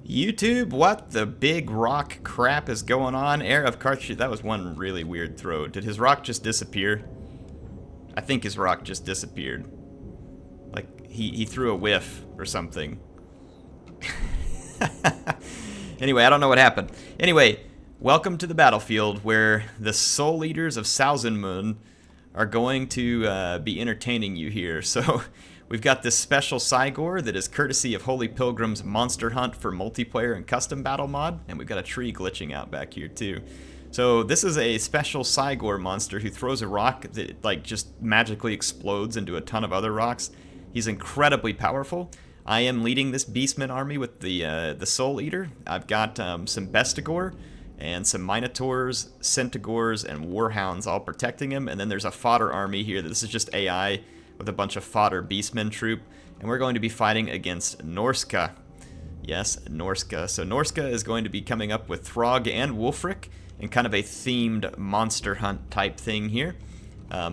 YouTube, what the big rock crap is going on? HeirofCarthage, that was one really weird throw. Did his rock just disappear? I think his rock just disappeared. Like, he threw a whiff or something. Anyway, I don't know what happened. Anyway, welcome to the battlefield where the Soul Eaters of Salzenmund are going to be entertaining you here. So, we've got this special Cygor that is courtesy of Holy Pilgrim's Monster Hunt for multiplayer and custom battle mod, and we've got a tree glitching out back here too. So this is a special Cygor monster who throws a rock that like just magically explodes into a ton of other rocks. He's incredibly powerful. I am leading this Beastman army with the Soul Eater. I've got some Bestigor and some Minotaurs, Centaurs, and Warhounds all protecting him, and then there's a fodder army here. This is just AI with a bunch of fodder Beastmen troop, and we're going to be fighting against Norska. Yes, Norska. So Norska is going to be coming up with Throgg and Wulfrik in kind of a themed monster hunt type thing here.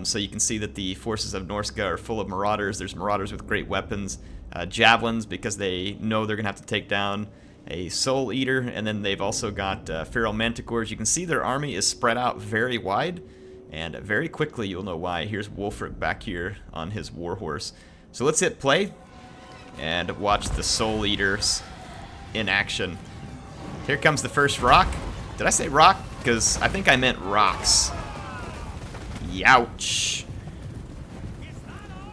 So you can see that the forces of Norska are full of marauders. There's marauders with great weapons, javelins because they know they're going to have to take down a Soul Eater, and then they've also got feral manticores. You can see their army is spread out very wide, and very quickly you'll know why. Here's Wulfrik back here on his warhorse. So let's hit play and watch the Soul Eaters in action. Here comes the first rock. Did I say rock? Because I think I meant rocks. Youch.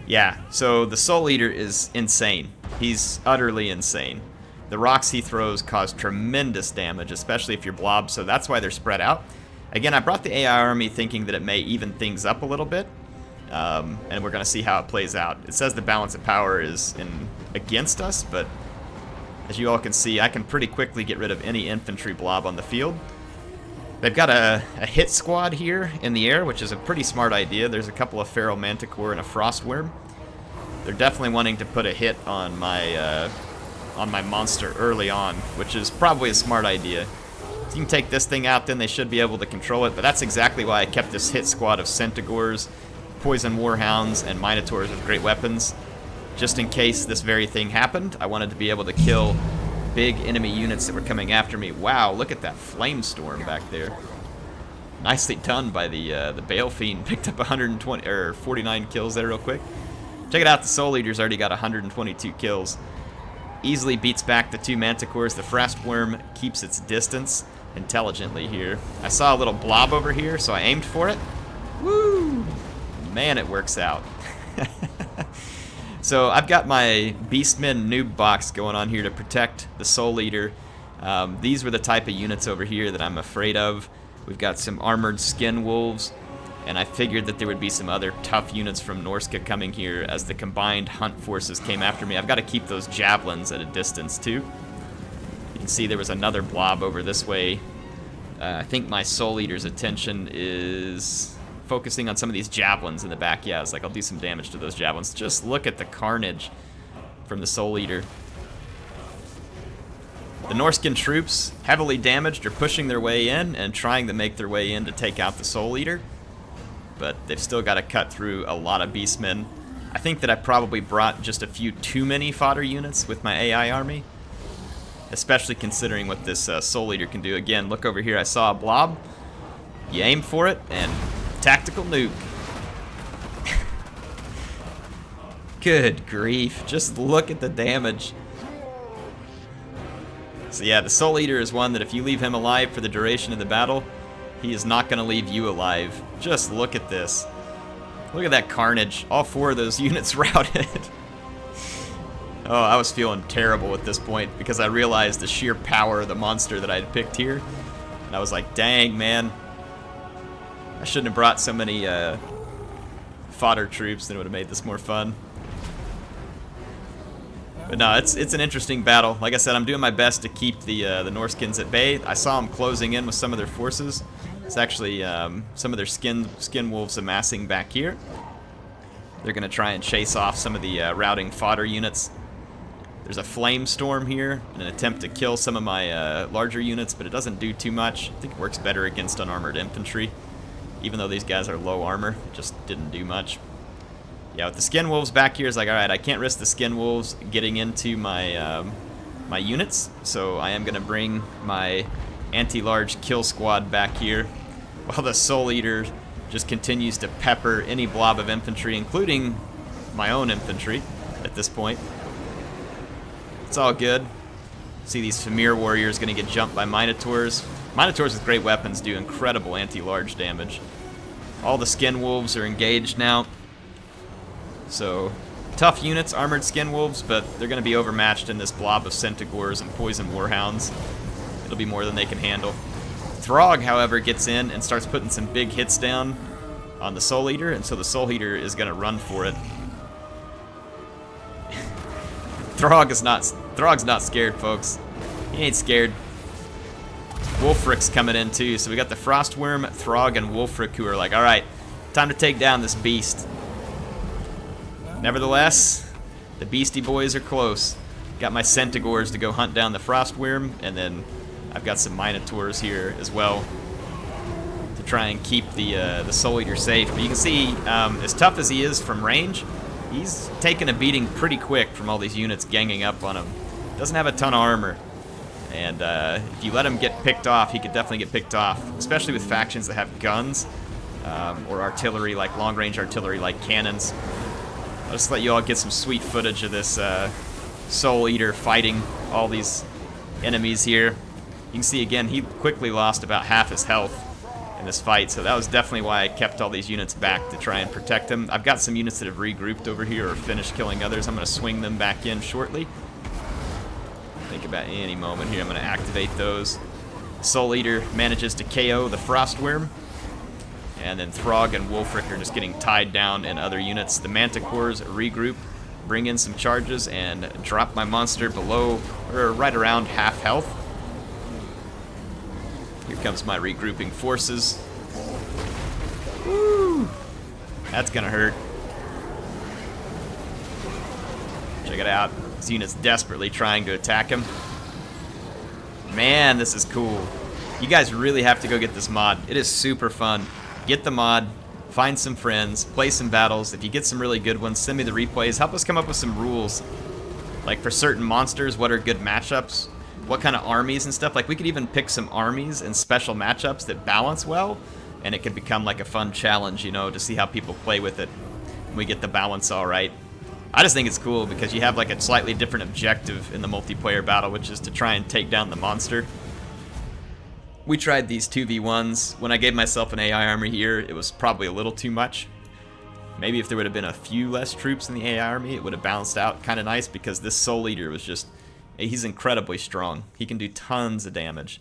Yeah, so the Soul Eater is insane. He's utterly insane. The rocks he throws cause tremendous damage, especially if you're blobs, so that's why they're spread out. Again, I brought the AI army thinking that it may even things up a little bit, and we're going to see how it plays out. It says the balance of power is against us, but as you all can see, I can pretty quickly get rid of any infantry blob on the field. They've got a hit squad here in the air, which is a pretty smart idea. There's a couple of feral manticore and a frostworm. They're definitely wanting to put a hit on my monster early on, which is probably a smart idea. If you can take this thing out, then they should be able to control it, but that's exactly why I kept this hit squad of Centaurs, Poison Warhounds, and Minotaurs with great weapons. Just in case this very thing happened, I wanted to be able to kill big enemy units that were coming after me. Wow, look at that flame storm back there. Nicely done by the Bale Fiend. Picked up 120 or 49 kills there real quick. Check it out, the Soul Eater's already got 122 kills. Easily beats back the two Manticores. The Frostworm keeps its distance intelligently here. I saw a little blob over here, so I aimed for it. Woo! Man, it works out. So I've got my Beastmen noob box going on here to protect the Soul Eater. These were the type of units over here that I'm afraid of. We've got some armored skin wolves, and I figured that there would be some other tough units from Norska coming here as the combined hunt forces came after me. I've got to keep those javelins at a distance too. You can see there was another blob over this way. I think my Soul Eater's attention is focusing on some of these javelins in the back. Yeah, it's like I'll do some damage to those javelins. Just look at the carnage from the Soul Eater. The Norskan troops, heavily damaged, are pushing their way in and trying to make their way in to take out the Soul Eater. But they've still got to cut through a lot of Beastmen. I think that I probably brought just a few too many fodder units with my AI army, especially considering what this Soul Eater can do. Again, look over here, I saw a blob. You aim for it, and tactical nuke. Good grief, just look at the damage. So yeah, the Soul Eater is one that if you leave him alive for the duration of the battle, he is not going to leave you alive. Just look at this. Look at that carnage. All four of those units routed. Oh, I was feeling terrible at this point because I realized the sheer power of the monster that I had picked here. And I was like, dang, man. I shouldn't have brought so many fodder troops, then it would have made this more fun. But no, it's an interesting battle. Like I said, I'm doing my best to keep the Norskins at bay. I saw them closing in with some of their forces. It's actually some of their skin wolves amassing back here. They're going to try and chase off some of the routing fodder units. There's a flame storm here in an attempt to kill some of my larger units, but it doesn't do too much. I think it works better against unarmored infantry. Even though these guys are low armor, it just didn't do much. Yeah, with the skin wolves back here, it's like, alright, I can't risk the skin wolves getting into my my units, so I am going to bring my anti-large kill squad back here, while the Soul Eater just continues to pepper any blob of infantry, including my own infantry at this point. It's all good. See these Famir warriors going to get jumped by Minotaurs. Minotaurs with great weapons do incredible anti-large damage. All the skin wolves are engaged now. So, tough units, armored skin wolves, but they're going to be overmatched in this blob of Centaurs and poison warhounds. It'll be more than they can handle. Throgg, however, gets in and starts putting some big hits down on the Soul Eater, and so the Soul Eater is going to run for it. Throgg's not scared, folks. He ain't scared. Wulfrik's coming in too, so we got the Frostworm, Throgg, and Wulfrik who are like, alright, time to take down this beast. Nevertheless, the Beastie Boys are close. Got my Centaurs to go hunt down the Frostworm, and then I've got some Minotaurs here as well to try and keep the Soul Eater safe. But you can see, as tough as he is from range, he's taking a beating pretty quick from all these units ganging up on him. Doesn't have a ton of armor. And if you let him get picked off, he could definitely get picked off, especially with factions that have guns or artillery, like long-range artillery, like cannons. I'll just let you all get some sweet footage of this Soul Eater fighting all these enemies here. You can see, again, he quickly lost about half his health in this fight, so that was definitely why I kept all these units back to try and protect him. I've got some units that have regrouped over here or finished killing others. I'm going to swing them back in shortly. Think about any moment here. I'm going to activate those. Soul Eater manages to KO the Frostworm, and then Throgg and Wulfrik are just getting tied down in other units. The Manticores regroup, bring in some charges, and drop my monster below, or right around half health. Here comes my regrouping forces. Woo! That's gonna hurt. Check it out. This unit's desperately trying to attack him. Man, this is cool. You guys really have to go get this mod. It is super fun. Get the mod, find some friends, play some battles. If you get some really good ones, send me the replays. Help us come up with some rules. Like for certain monsters, what are good matchups? What kind of armies and stuff. Like we could even pick some armies and special matchups that balance well, and it could become like a fun challenge, you know, to see how people play with it. And we get the balance all right. I just think it's cool because you have like a slightly different objective in the multiplayer battle, which is to try and take down the monster. We tried these 2v1s. When I gave myself an AI army here, it was probably a little too much. Maybe if there would have been a few less troops in the AI army, it would have balanced out kind of nice, because this Soul Eater was just, he's incredibly strong. He can do tons of damage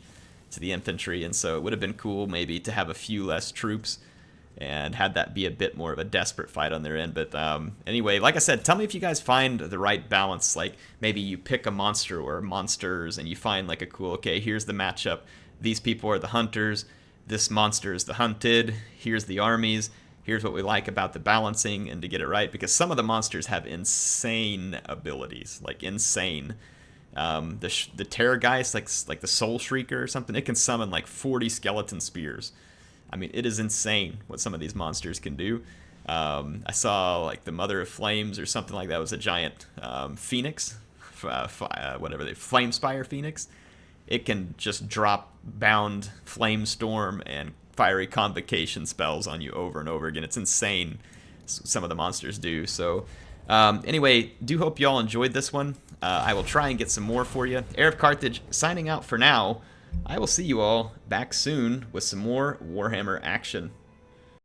to the infantry, and so it would have been cool maybe to have a few less troops and had that be a bit more of a desperate fight on their end. But anyway, like I said, tell me if you guys find the right balance. Like maybe you pick a monster or monsters and you find like a cool, okay, here's the matchup. These people are the hunters. This monster is the hunted. Here's the armies. Here's what we like about the balancing, and to get it right, because some of the monsters have insane abilities, like insane. The Terrorgeist, like the Soul Shrieker or something, it can summon like 40 skeleton spears. I mean, it is insane what some of these monsters can do. I saw like the Mother of Flames or something like that. It was a giant phoenix, Flamespire Phoenix. It can just drop bound flame storm and fiery convocation spells on you over and over again. It's insane, some of the monsters do. So anyway, do hope y'all enjoyed this one. I will try and get some more for you. HeirofCarthage signing out for now. I will see you all back soon with some more Warhammer action.